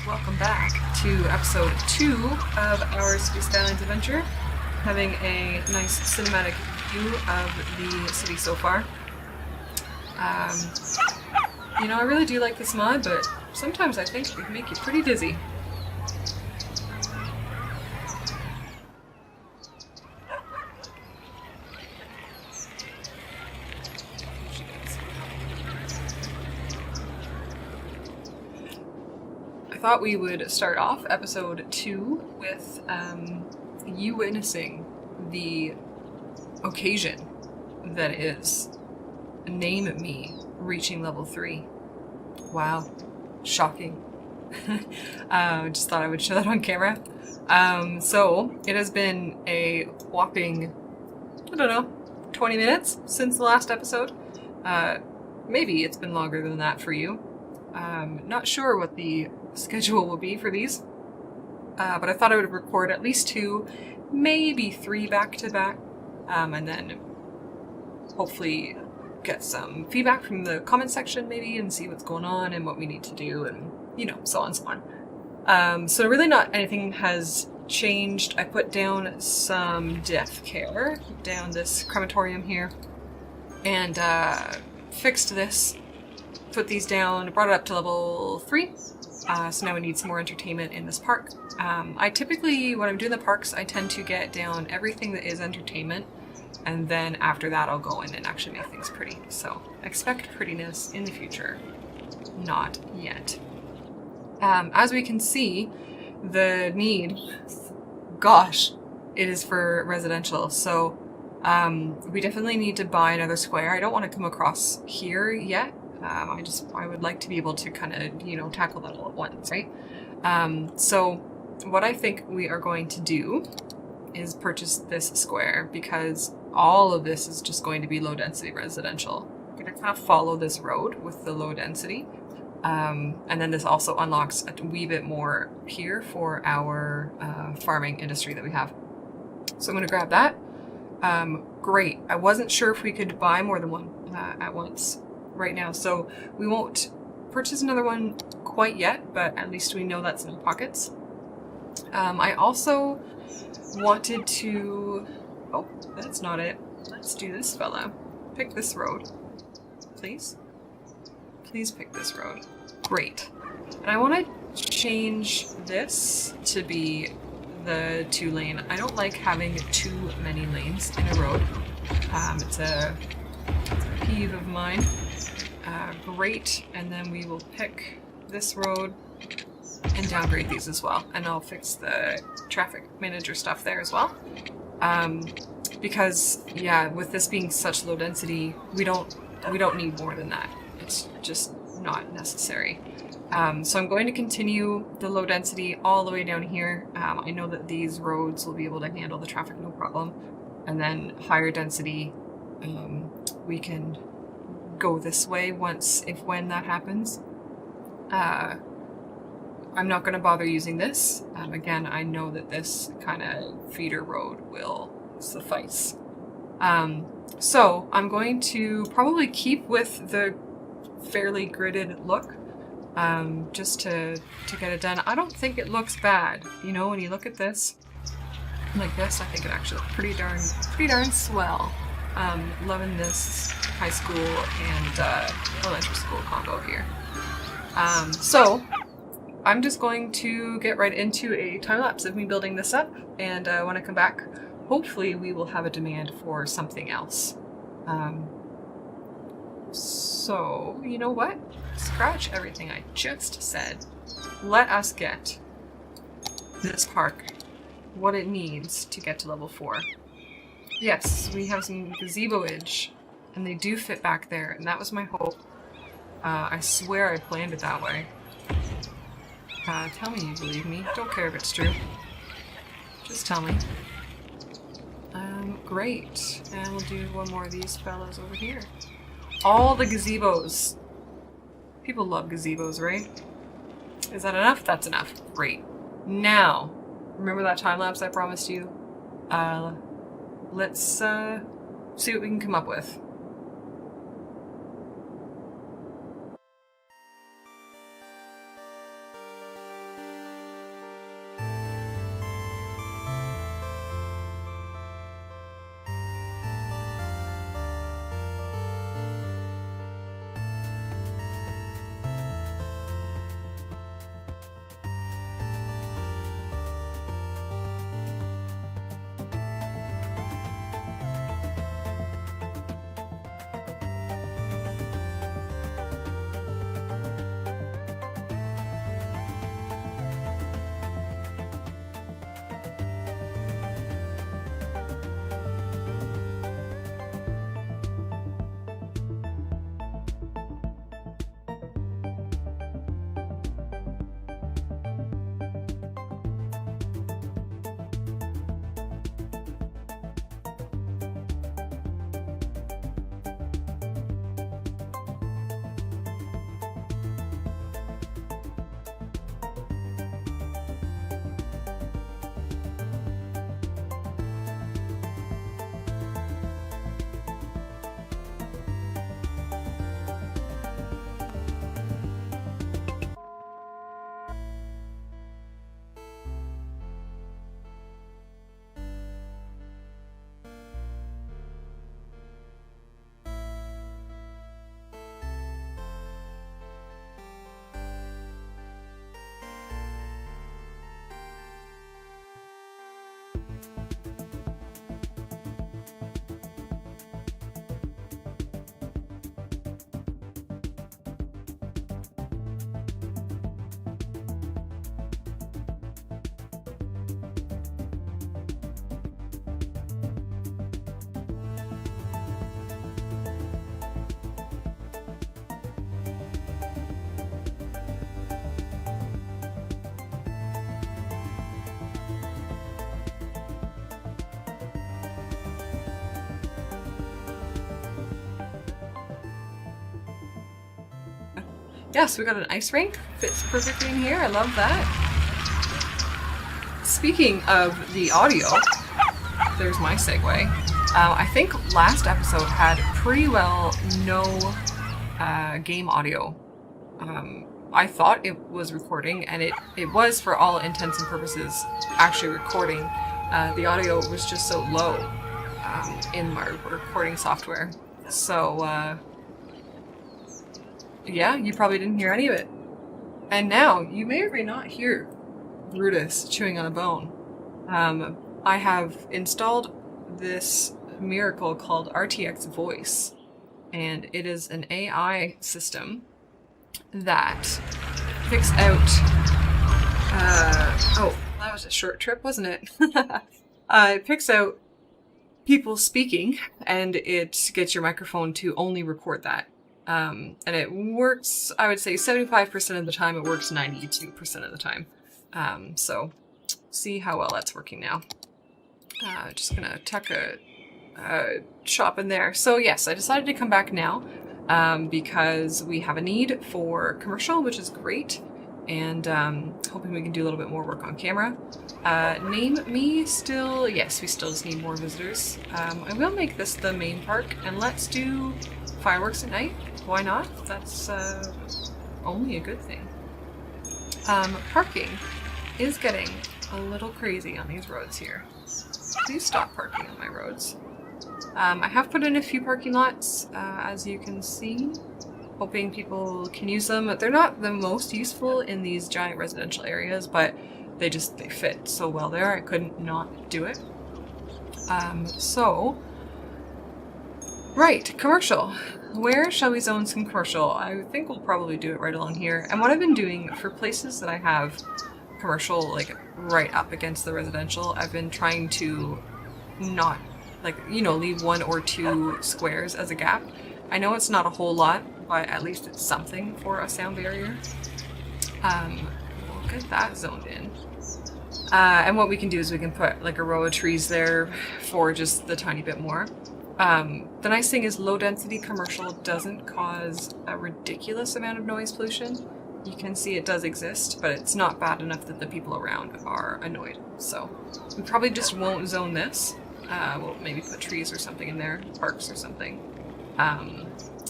Welcome back to episode 2 of our Cities Skylines adventure. Having a nice cinematic view of the city so far. I really do like this mod, but sometimes I think it can make you pretty dizzy. I thought we would start off episode 2 with you witnessing the occasion that is Name Me reaching level 3. Wow. Shocking. Just thought I would show that on camera. So it has been a whopping, 20 minutes since the last episode. Maybe it's been longer than that for you. Not sure what the schedule will be for these, but I thought I would record at least 2, maybe 3 back to back, and then hopefully get some feedback from the comment section maybe and see what's going on and what we need to do and so on and so on. So really not anything has changed. I put down some death care down this crematorium here and fixed this, put these down, brought it up to level 3. So now we need some more entertainment in this park. I typically, when I'm doing the parks, I tend to get down everything that is entertainment, and then after that I'll go in and actually make things pretty. So expect prettiness in the future. Not yet. As we can see, the need, gosh, it is for residential. So we definitely need to buy another square. I don't want to come across here yet. I would like to be able to kind of, tackle that all at once, right? So what I think we are going to do is purchase this square because all of this is just going to be low density residential. I'm going to kind of follow this road with the low density. And then this also unlocks a wee bit more here for our farming industry that we have. So I'm going to grab that. Great. I wasn't sure if we could buy more than one at once right now, so we won't purchase another one quite yet, but at least we know that's in our pockets. I also wanted to... Oh, that's not it. Let's do this fella. Pick this road. Please? Please pick this road. Great. And I want to change this to be the 2-lane. I don't like having too many lanes in a road. It's a peeve of mine. Great, and then we will pick this road and downgrade these as well. And I'll fix the traffic manager stuff there as well. Because yeah, with this being such low density, we don't need more than that. It's just not necessary. So I'm going to continue the low density all the way down here. I know that these roads will be able to handle the traffic no problem. And then higher density, we can go this way when that happens. I'm not going to bother using this. Again, I know that this kind of feeder road will suffice. So I'm going to probably keep with the fairly gridded look, just to get it done. I don't think it looks bad. When you look at this like this, I think it actually looks pretty darn swell. Loving this high school and elementary school combo here. So I'm just going to get right into a time lapse of me building this up, and when I come back, hopefully we will have a demand for something else. So you know what? Scratch everything I just said. Let us get this park what it needs to get to level 4. Yes, we have some gazebo-age, and they do fit back there, and that was my hope. I swear I planned it that way. Tell me you believe me. Don't care if it's true. Just tell me. Great. And we'll do one more of these fellows over here. All the gazebos. People love gazebos, right? Is that enough? That's enough. Great. Now, remember that time lapse I promised you? Let's see what we can come up with. yeah, so we got an ice rink. Fits perfectly in here. I love that. Speaking of the audio, there's my segue. I think last episode had pretty well no game audio. I thought it was recording, and it was, for all intents and purposes, actually recording. The audio was just so low in my recording software. So, yeah, you probably didn't hear any of it. And now, you may or may not hear Brutus chewing on a bone. I have installed this miracle called RTX Voice, and it is an AI system that picks out oh, that was a short trip, wasn't it? It picks out people speaking, and it gets your microphone to only record that. And it works, I would say 75% of the time. It works 92% of the time. So see how well that's working now. Just gonna tuck a shop in there. So yes, I decided to come back now because we have a need for commercial, which is great, and hoping we can do a little bit more work on camera. Name me still, yes, we still just need more visitors. I will make this the main park, and let's do fireworks at night. Why not? That's only a good thing. Parking is getting a little crazy on these roads here. Please stop parking on my roads. I have put in a few parking lots, as you can see, hoping people can use them. They're not the most useful in these giant residential areas, but they fit so well there. I couldn't not do it. Right, commercial. Where shall we zone some commercial? I think we'll probably do it right along here. And what I've been doing for places that I have commercial, like, right up against the residential, I've been trying to not, like, you know, leave 1 or 2 squares as a gap. I know it's not a whole lot, but at least it's something for a sound barrier. We'll get that zoned in. And what we can do is we can put, like, a row of trees there for just the tiny bit more. The nice thing is low density commercial doesn't cause a ridiculous amount of noise pollution. You can see it does exist, but it's not bad enough that the people around are annoyed. So we probably just won't zone this. We'll maybe put trees or something in there, parks or something.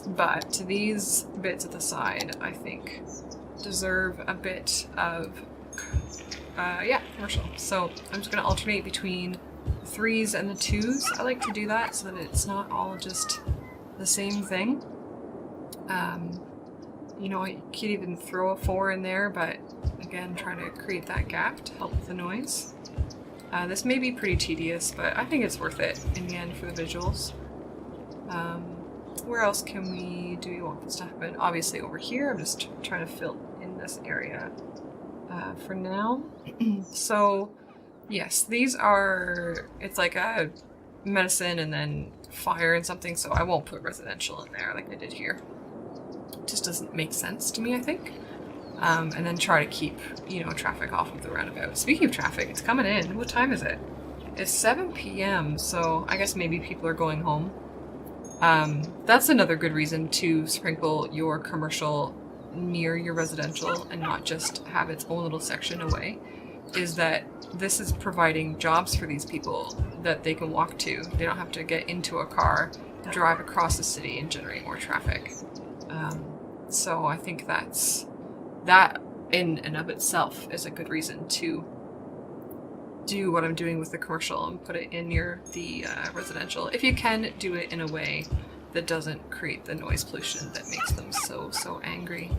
But these bits at the side, I think, deserve a bit of, commercial. So I'm just going to alternate between the 3s and the 2s. I like to do that so that it's not all just the same thing. You know, you could even throw a 4 in there, but again, trying to create that gap to help with the noise. This may be pretty tedious, but I think it's worth it in the end for the visuals. Where else do we want this to happen? Obviously over here. I'm just trying to fill in this area for now. So yes, these are, it's like a medicine and then fire and something, so I won't put residential in there like I did here. It just doesn't make sense to me, I think. And then try to keep, you know, traffic off of the roundabout. Speaking of traffic, it's coming in. What time is it? It's 7 p.m., so I guess maybe people are going home. That's another good reason to sprinkle your commercial near your residential and not just have its own little section away, is that this is providing jobs for these people that they can walk to. They don't have to get into a car, drive across the city, and generate more traffic. So I think that in and of itself is a good reason to do what I'm doing with the commercial and put it in near the residential. If you can, do it in a way that doesn't create the noise pollution that makes them so angry.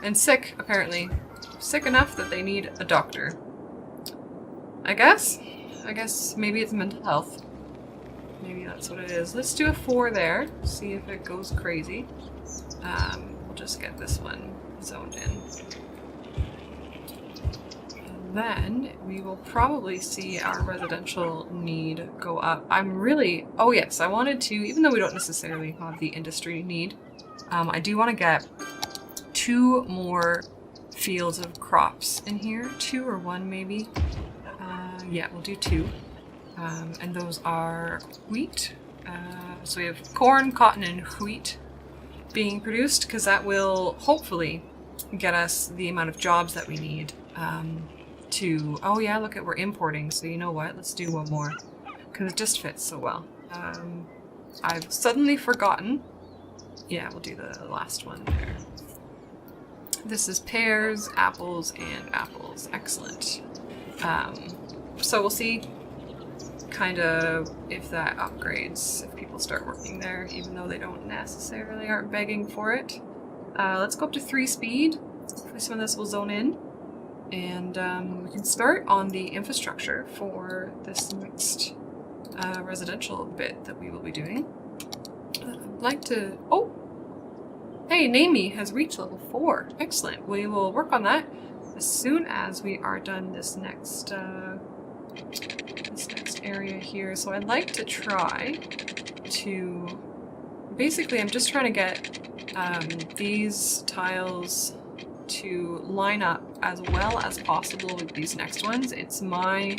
And sick, apparently. Sick enough that they need a doctor. I guess maybe it's mental health. Maybe that's what it is. Let's do a 4 there, see if it goes crazy. We'll just get this one zoned in. And then we will probably see our residential need go up. Oh yes, I wanted to, even though we don't necessarily have the industry need, I do want to get 2 more fields of crops in here. 2 or 1 maybe. Yeah, we'll do 2. And those are wheat. So we have corn, cotton, and wheat being produced, because that will hopefully get us the amount of jobs that we need to... Oh yeah, look at, we're importing, so you know what? Let's do one more, because it just fits so well. I've suddenly forgotten. Yeah, we'll do the last one there. This is pears, apples, and apples. Excellent. So we'll see kind of if that upgrades, if people start working there, even though they don't necessarily aren't begging for it. Let's go up to 3 speed. Hopefully some of this will zone in. And we can start on the infrastructure for this next residential bit that we will be doing. I'd like to... Oh! Hey, Namie has reached level 4. Excellent. We will work on that as soon as we are done this next area here. So I'd like to try to... Basically, I'm just trying to get these tiles to line up as well as possible with these next ones. It's my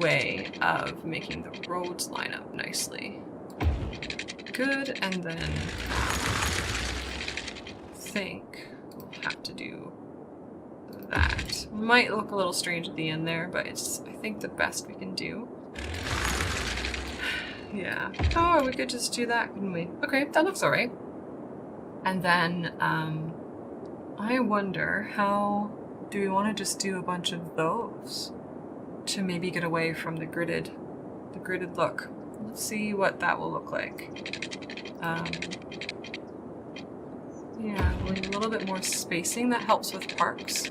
way of making the roads line up nicely. Good, and then I think we'll have to do that. Might look a little strange at the end there, but it's, I think, the best we can do. Yeah. Oh, we could just do that, couldn't we? Okay, that looks alright. And then, I wonder how do we want to just do a bunch of those to maybe get away from the gridded look. Let's see what that will look like. Yeah, we need a little bit more spacing. That helps with parks.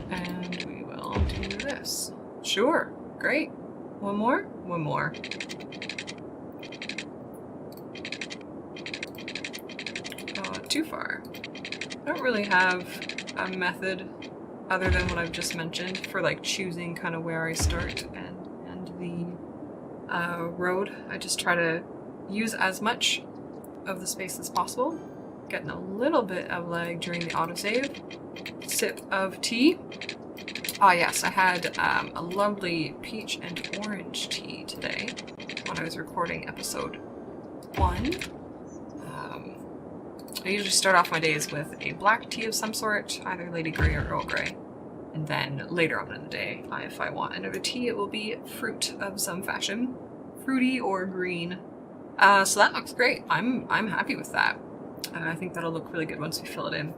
And we will do this. Sure, great. One more? One more. Too far. I don't really have a method other than what I've just mentioned for like choosing kind of where I start and the road. I just try to use as much of the space as possible. Getting a little bit of lag during the autosave. Sip of tea. Ah yes, I had a lovely peach and orange tea today when I was recording episode 1. I usually start off my days with a black tea of some sort, either Lady Grey or Earl Grey. And then later on in the day, if I want another tea, it will be fruit of some fashion. Fruity or green. So that looks great. I'm happy with that. I think that'll look really good once we fill it in.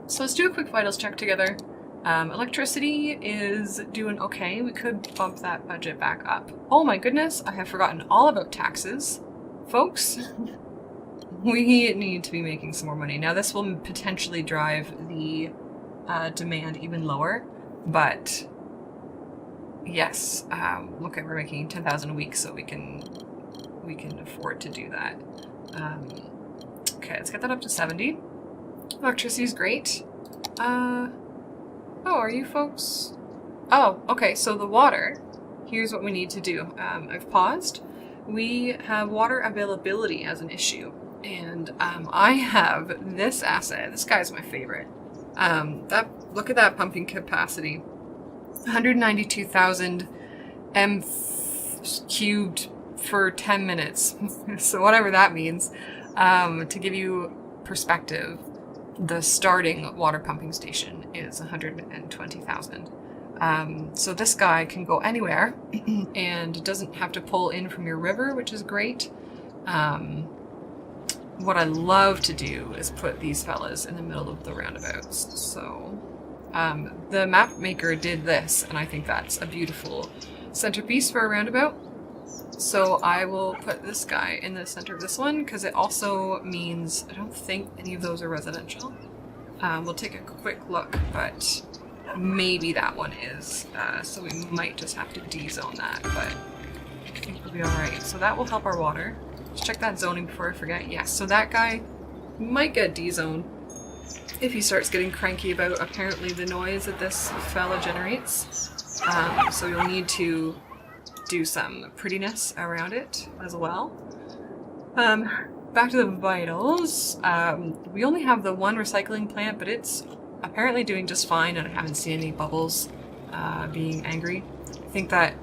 So let's do a quick vitals check together. Electricity is doing okay. We could bump that budget back up. Oh my goodness, I have forgotten all about taxes. Folks, we need to be making some more money. Now this will potentially drive the demand even lower, but yes, look at, we're making 10,000 a week, so we can afford to do that. Okay, let's get that up to 70. Electricity is great. Oh, are you folks? Oh, okay, so the water, here's what we need to do. I've paused. We have water availability as an issue. And I have this asset. This guy's my favorite. Look at that pumping capacity. 192,000 m cubed for 10 minutes. So whatever that means. To give you perspective, the starting water pumping station is 120,000. So this guy can go anywhere and doesn't have to pull in from your river, which is great. What I love to do is put these fellas in the middle of the roundabouts. So the map maker did this, and I think that's a beautiful centerpiece for a roundabout. So I will put this guy in the center of this one, because it also means I don't think any of those are residential. We'll take a quick look, but maybe that one is. So we might just have to de-zone that, but I think we'll be alright. So that will help our water. Let's check that zoning before I forget. Yes, so that guy might get D-zone if he starts getting cranky about apparently the noise that this fella generates. So you'll need to do some prettiness around it as well. Back to the vitals. We only have the one recycling plant, but it's apparently doing just fine, and I haven't seen any bubbles being angry. I think that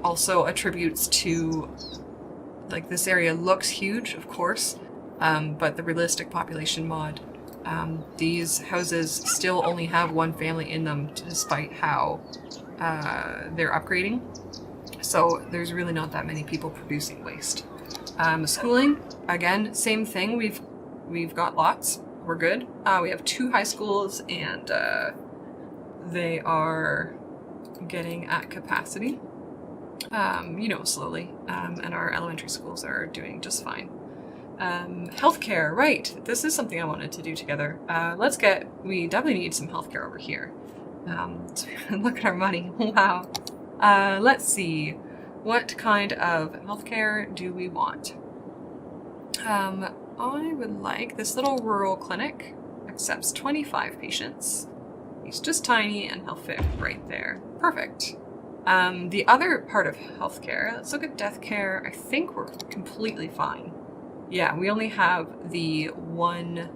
also attributes to, like, this area looks huge, of course, but the realistic population mod, these houses still only have one family in them, despite how they're upgrading. So there's really not that many people producing waste. Schooling, again, same thing. We've got lots. We're good. We have 2 high schools, and they are getting at capacity. Slowly. And our elementary schools are doing just fine. Healthcare, right. This is something I wanted to do together. We definitely need some healthcare over here. Look at our money. Wow. Let's see. What kind of healthcare do we want? I would like this little rural clinic. Accepts 25 patients. He's just tiny and he'll fit right there. Perfect. The other part of healthcare, let's look at death care. I think we're completely fine. Yeah, we only have the 1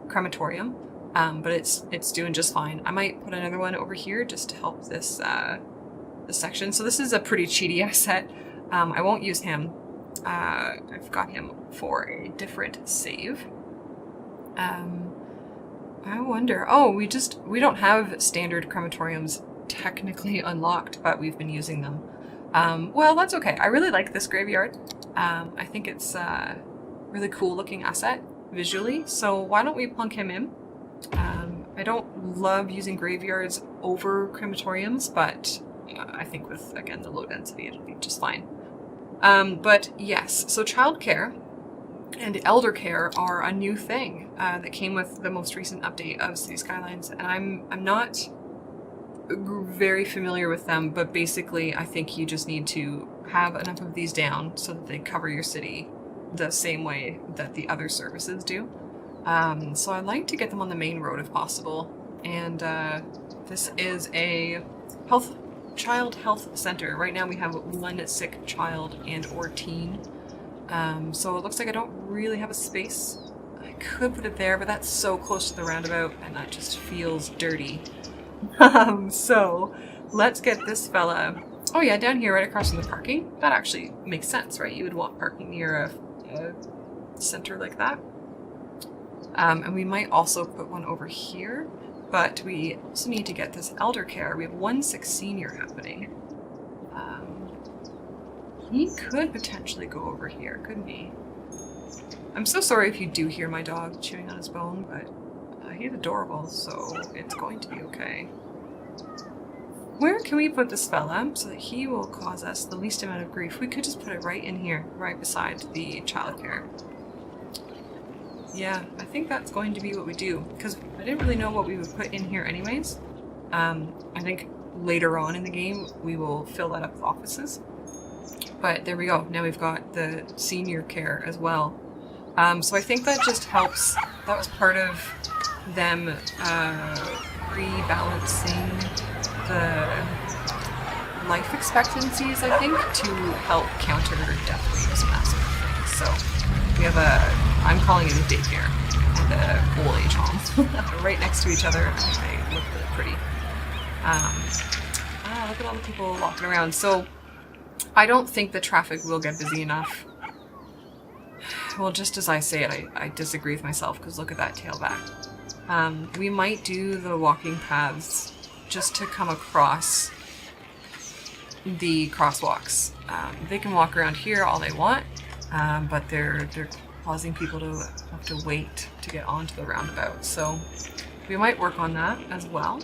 crematorium, but it's doing just fine. I might put another one over here just to help this section. So this is a pretty cheaty asset. I won't use him. I've got him for a different save. I wonder. Oh, we don't have standard crematoriums technically unlocked, but we've been using them. Well, that's okay. I really like this graveyard. I think it's a really cool looking asset visually. So why don't we plunk him in? I don't love using graveyards over crematoriums, but I think with, again, the low density, it'll be just fine. But yes, so childcare and elder care are a new thing that came with the most recent update of Cities Skylines, and I'm not very familiar with them, but basically I think you just need to have enough of these down so that they cover your city the same way that the other services do. So I'd like to get them on the main road if possible, and this is a child health center. Right now we have 1 sick child and or teen. So it looks like I don't really have a space. I could put it there, but that's so close to the roundabout and that just feels dirty. So let's get this fella. Oh yeah, down here right across from the parking. That actually makes sense, right? You would want parking near a center like that. And we might also put one over here, but we also need to get this elder care. We have 1 sick senior happening. He could potentially go over here, couldn't he? I'm so sorry if you do hear my dog chewing on his bone, but he's adorable, so it's going to be okay. Where can we put this fella so that he will cause us the least amount of grief? We could just put it right in here, right beside the childcare. Yeah, I think that's going to be what we do, because I didn't really know what we would put in here anyways. I think later on in the game we will fill that up with offices. But there we go. Now we've got the senior care as well. So I think that just helps. That was part of them rebalancing the life expectancies, I think, to help counter death rates massively. So we have I'm calling it a daycare and a old age home. Right next to each other. They look really pretty. Look at all the people walking around. So I don't think the traffic will get busy enough. Well, just as I say it, I disagree with myself, because look at that tailback. We might do the walking paths just to come across the crosswalks. They can walk around here all they want, but they're causing people to have to wait to get onto the roundabout. So we might work on that as well.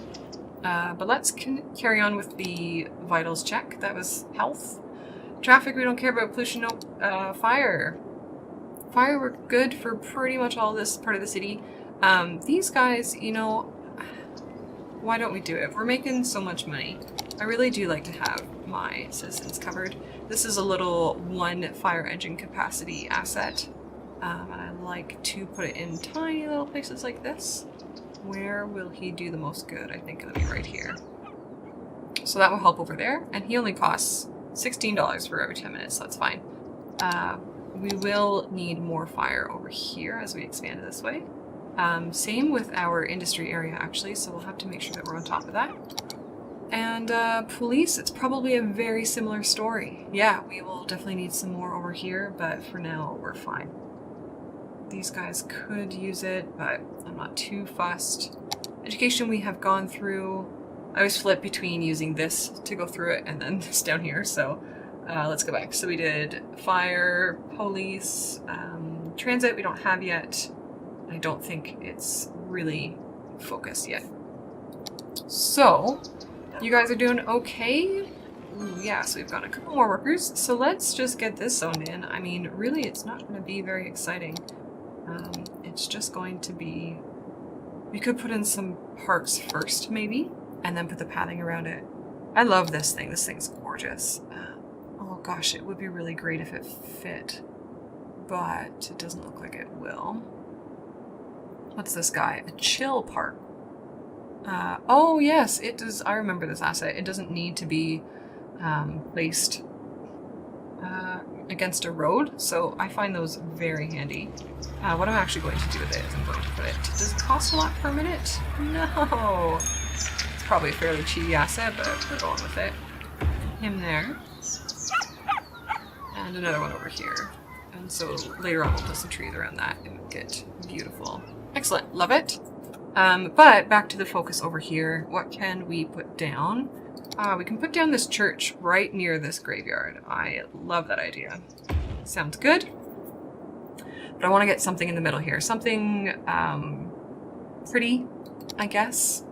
But let's carry on with the vitals check. That was health. Traffic, we don't care about. Pollution, nope. Fire. Fire, we're good for pretty much all this part of the city. These guys, you know, why don't we do it? We're making so much money. I really do like to have my citizens covered. This is a little 1 fire engine capacity asset. And I like to put it in tiny little places like this. Where will he do the most good? I think it'll be right here. So that will help over there. And he only costs $16 for every 10 minutes, so that's fine. We will need more fire over here as we expand this way. Same with our industry area, actually, so we'll have to make sure that we're on top of that. And police, it's probably a very similar story. Yeah, we will definitely need some more over here, but for now, we're fine. these guys could use it, but I'm not too fussed. Education we have gone through. I always flip between using this to go through it and then this down here, so let's go back. So we did fire, police, transit we don't have yet. I don't think it's really focused yet. So, you guys are doing okay? Ooh, yeah, so we've got a couple more workers. So let's just get this zoned in. I mean, really, it's not going to be very exciting. It's just going to be... We could put in some parks first, maybe, and then put the pathing around it. I love this thing. This thing's gorgeous. Oh gosh, it would be really great if it fit, but it doesn't look like it will. What's this guy? A chill park. Oh yes, it does. I remember this asset. It doesn't need to be placed against a road, so I find those very handy. What I'm actually going to do with it is I'm going to put it... Does it cost a lot per minute? No! It's probably a fairly cheap asset, but we're going with it. Him there. And another one over here. And so later on we'll put some trees around that and make it beautiful. Excellent, love it. But back to the focus over here. What can we put down? We can put down this church right near this graveyard. I love that idea. Sounds good. But I want to get something in the middle here. Something pretty, I guess,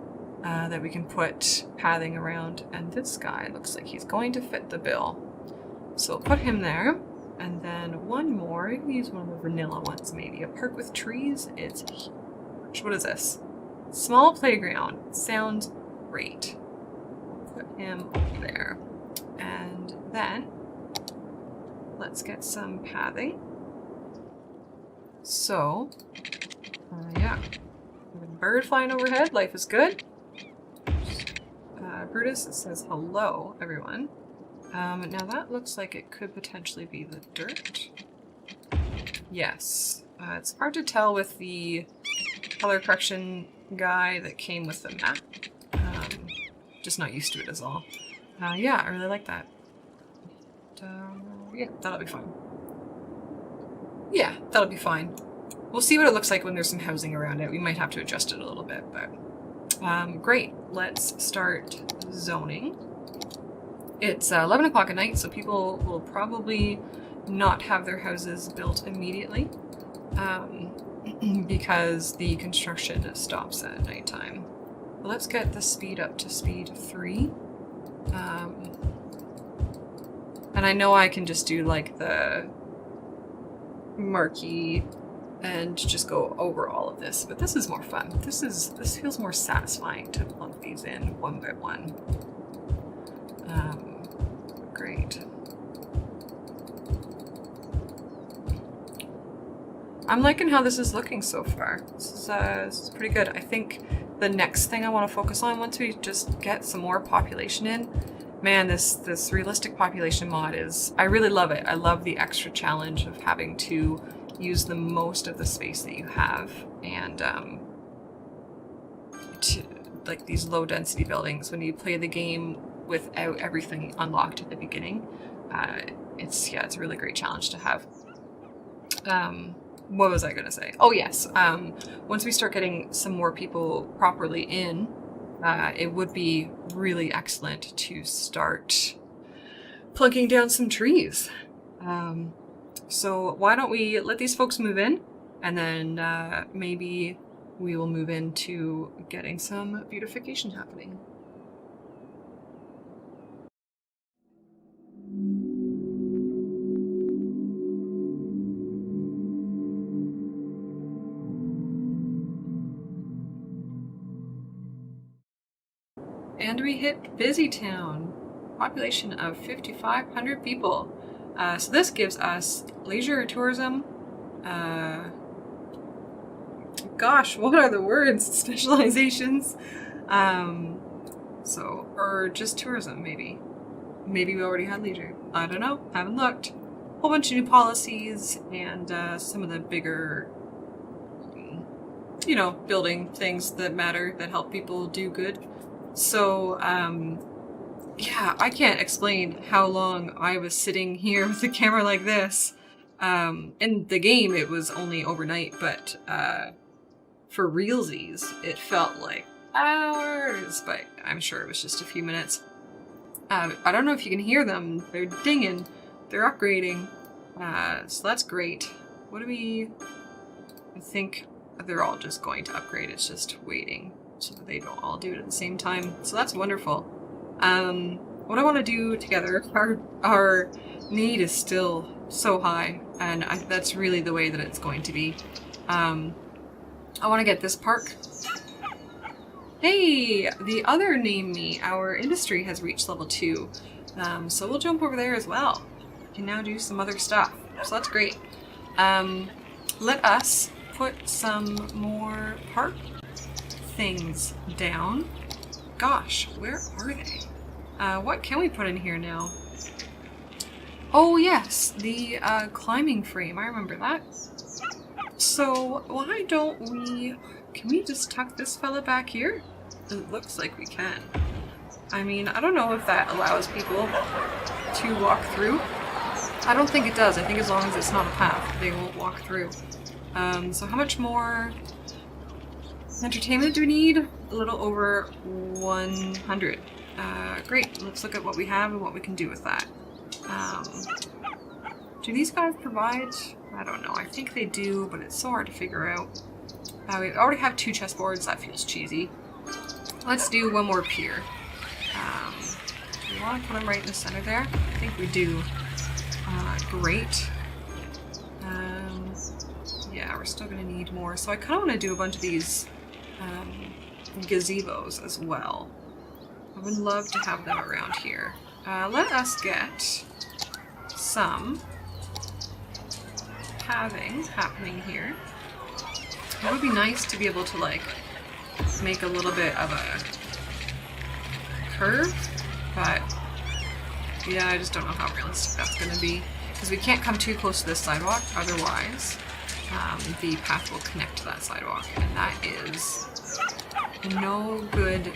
that we can put pathing around. And this guy looks like he's going to fit the bill. So we'll put him there. And then one more. We can use one of the vanilla ones maybe. A park with trees. It's huge. What is this? Small playground. Sounds great. Put him up there. And then let's get some pathing. So, yeah. Bird flying overhead. Life is good. Brutus, it says hello, everyone. Now that looks like it could potentially be the dirt. Yes. It's hard to tell with the color correction guy that came with the map. Just not used to it is all. Yeah, I really like that. Yeah, that'll be fine. Yeah, that'll be fine. We'll see what it looks like when there's some housing around it. We might have to adjust it a little bit, but great. Let's start zoning. It's 11 o'clock at night, so people will probably not have their houses built immediately because the construction stops at nighttime. Let's get the speed up to speed 3. And I know I can just do like the marquee and just go over all of this, but this is more fun. This feels more satisfying to plunk these in one by one. Great. I'm liking how this is looking so far. This is pretty good. I think the next thing I want to focus on once we just get some more population in, man, this realistic population mod is, I really love it. I love the extra challenge of having to use the most of the space that you have, and like these low density buildings, when you play the game without everything unlocked at the beginning, it's a really great challenge to have. What was I gonna say? Oh yes, once we start getting some more people properly in, it would be really excellent to start plunking down some trees. So why don't we let these folks move in, and then maybe we will move into getting some beautification happening. And we hit Busy Town, population of 5,500 people. So this gives us leisure tourism. Gosh, what are the words? Specializations. Or just tourism, maybe. Maybe we already had leisure. I don't know. Haven't looked. Whole bunch of new policies and some of the bigger, building things that matter, that help people do good. So, yeah, I can't explain how long I was sitting here with the camera like this, In the game, it was only overnight, but for realsies, it felt like hours, but I'm sure it was just a few minutes. I don't know if you can hear them. They're dinging. They're upgrading. So that's great. What do we... I think they're all just going to upgrade. It's just waiting so that they don't all do it at the same time. So that's wonderful. What I want to do together, our need is still so high, and that's really the way that it's going to be. I want to get this park. Hey, the other name me, our industry has reached level 2. So we'll jump over there as well. We can now do some other stuff. So that's great. Let us put some more park things down. Gosh, where are they? What can we put in here now? Oh yes, the climbing frame. I remember that. So why don't we... Can we just tuck this fella back here? It looks like we can. I mean, I don't know if that allows people to walk through. I don't think it does. I think as long as it's not a path, they won't walk through. So how much more entertainment do we need? A little over 100. Great. Let's look at what we have and what we can do with that. Do these guys provide? I don't know. I think they do, but it's so hard to figure out. We already have 2 chessboards. That feels cheesy. Let's do one more pier. Do we want to put them right in the center there? I think we do. Great. Yeah, we're still going to need more. So I kind of want to do a bunch of these gazebos as well. I would love to have them around here. Let us get some pathing happening here. It would be nice to be able to, like, make a little bit of a curve, but yeah, I just don't know how realistic that's going to be, because we can't come too close to this sidewalk, otherwise the path will connect to that sidewalk, and that is no good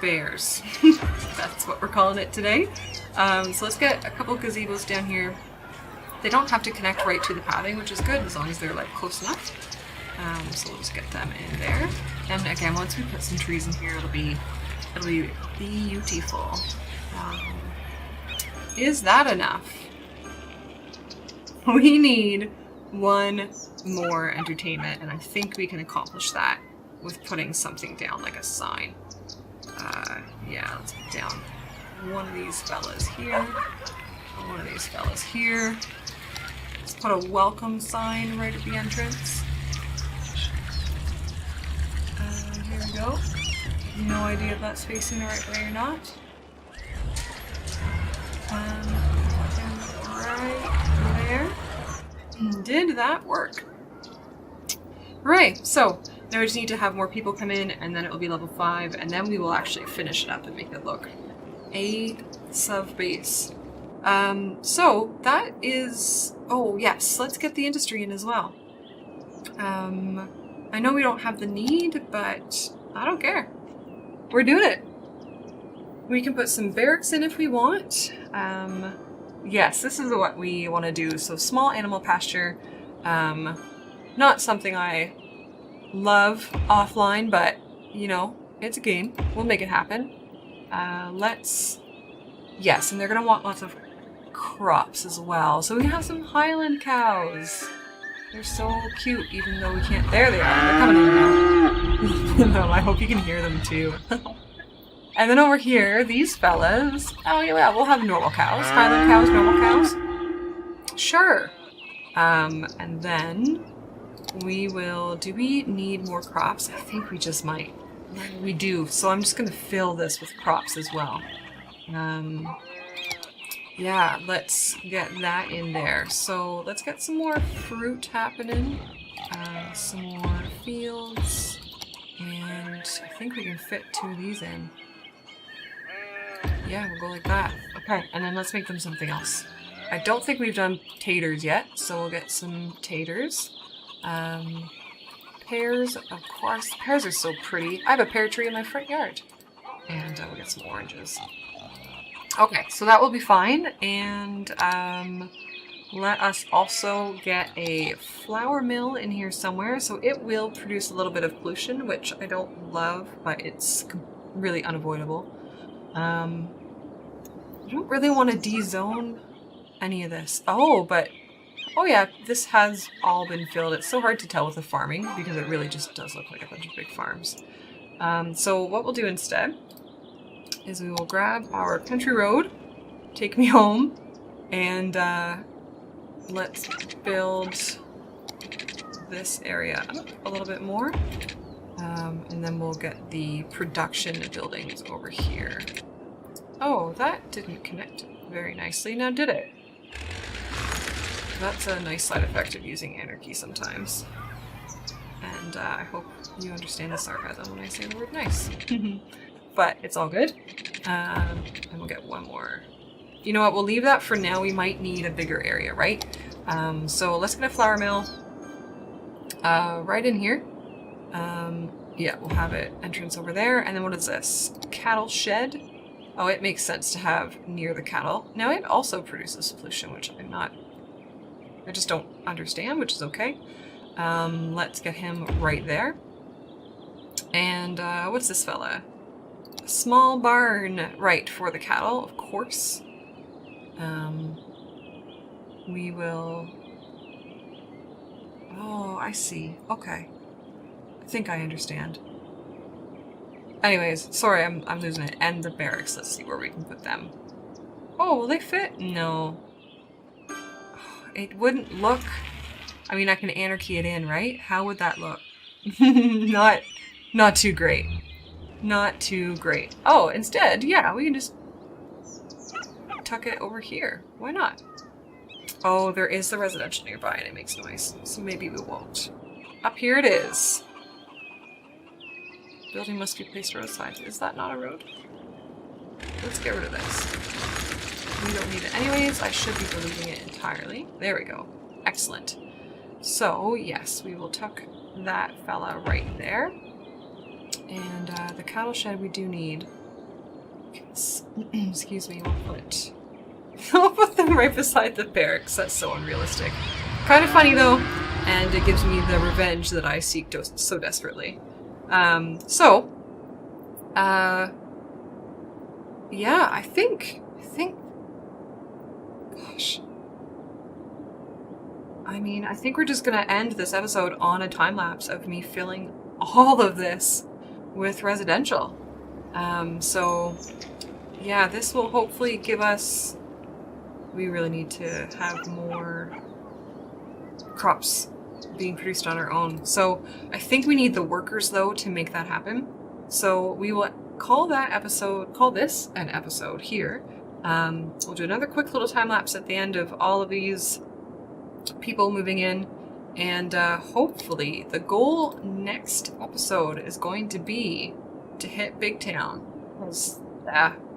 bears. That's what we're calling it today. So let's get a couple gazebos down here. They don't have to connect right to the pathing, which is good as long as they're like close enough. So we'll just get them in there. And again, once we put some trees in here, it'll be beautiful. Is that enough? We need one more entertainment, and I think we can accomplish that with putting something down, like a sign. Yeah, let's put down one of these fellas here, one of these fellas here. Let's put a welcome sign right at the entrance. Here we go. No idea if that's facing the right way or not. Right there. Did that work? Right, so now we just need to have more people come in, and then it will be level 5, and then we will actually finish it up and make it look a sub base. So that is... Oh yes, let's get the industry in as well. I know we don't have the need, but I don't care. We're doing it. We can put some barracks in if we want. Yes, this is what we want to do. So small animal pasture. Not something I love offline, but you know, it's a game. We'll make it happen. Yes, and they're gonna want lots of crops as well. So we have some Highland cows. They're so cute, even though we can't. There they are. They're coming in now. No, I hope you can hear them too. And then over here, these fellas. Oh yeah, we'll have normal cows. Highland cows, normal cows. Sure. And then we will. Do we need more crops? I think we just might. We do. So I'm just gonna fill this with crops as well. Yeah, let's get that in there. So let's get some more fruit happening. Some more fields. And I think we can fit 2 of these in. Yeah, we'll go like that. Okay, and then let's make them something else. I don't think we've done taters yet, so we'll get some taters. Pears, of course. Pears are so pretty. I have a pear tree in my front yard. And we'll get some oranges. Okay, so that will be fine. And Let us also get a flour mill in here somewhere, so it will produce a little bit of pollution, which I don't love, but it's really unavoidable. I don't really want to de-zone any of this. Oh, but... Oh yeah, this has all been filled. It's so hard to tell with the farming because it really just does look like a bunch of big farms. So what we'll do instead is we will grab our country road, take me home, and let's build this area up a little bit more. And then we'll get the production buildings over here. Oh, that didn't connect very nicely, now did it? That's a nice side effect of using anarchy sometimes. And I hope you understand the sarcasm when I say the word nice. But it's all good. And we'll get one more. You know what, we'll leave that for now. We might need a bigger area, right? So let's get a flour mill right in here. Yeah, we'll have it entrance over there. And then what is this? Cattle shed. Oh, it makes sense to have near the cattle. Now it also produces pollution, which I just don't understand, which is okay. Let's get him right there. And what's this fella? A small barn, right, for the cattle, of course. We will... Oh, I see. Okay. I think I understand. Anyways, sorry, I'm losing it. And the barracks, let's see where we can put them. Oh, will they fit? No. It wouldn't look... I mean, I can anarchy it in, right? How would that look? Not too great. Not too great. Oh, instead, yeah, we can just tuck it over here. Why not? Oh, there is the residential nearby and it makes noise, so maybe we won't. Up here it is. Building must be placed roadside. Is that not a road? Let's get rid of this. We don't need it anyways. I should be deleting it entirely. There we go. Excellent. So, yes, we will tuck that fella right there. And the cattle shed we do need. Excuse me, we'll put them right beside the barracks. That's so unrealistic. Kind of funny though, and it gives me the revenge that I seek so desperately. Yeah, I think, gosh. I mean, I think we're just gonna end this episode on a time-lapse of me filling all of this with residential. So, yeah, this will hopefully give us... We really need to have more crops being produced on our own. So, I think we need the workers, though, to make that happen. So, we will call this an episode here. We'll do another quick little time-lapse at the end of all of these people moving in, and hopefully the goal next episode is going to be to hit Big Town, because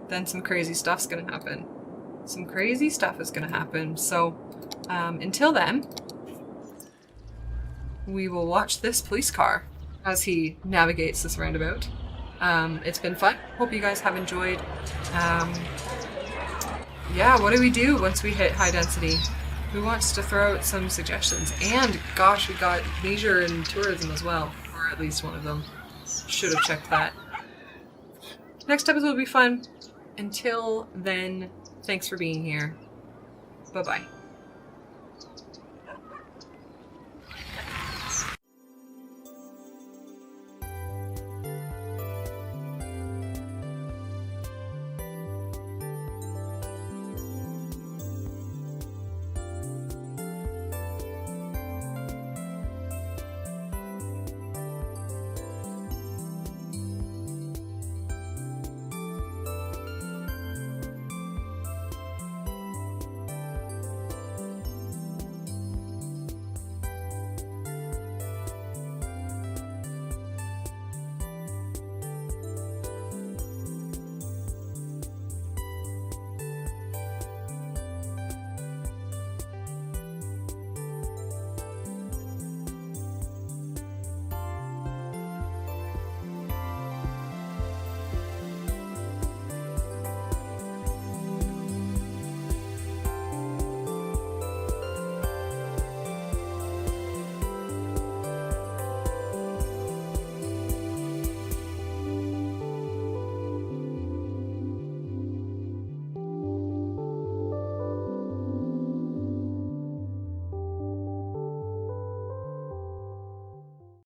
then some crazy stuff's gonna happen. Some crazy stuff is gonna happen. So until then, we will watch this police car as he navigates this roundabout. It's been fun. Hope you guys have enjoyed. Yeah, what do we do once we hit high density? Who wants to throw out some suggestions? And gosh, we got leisure and tourism as well, or at least one of them. Should have checked that. Next episode will be fun. Until then, thanks for being here. Bye-bye.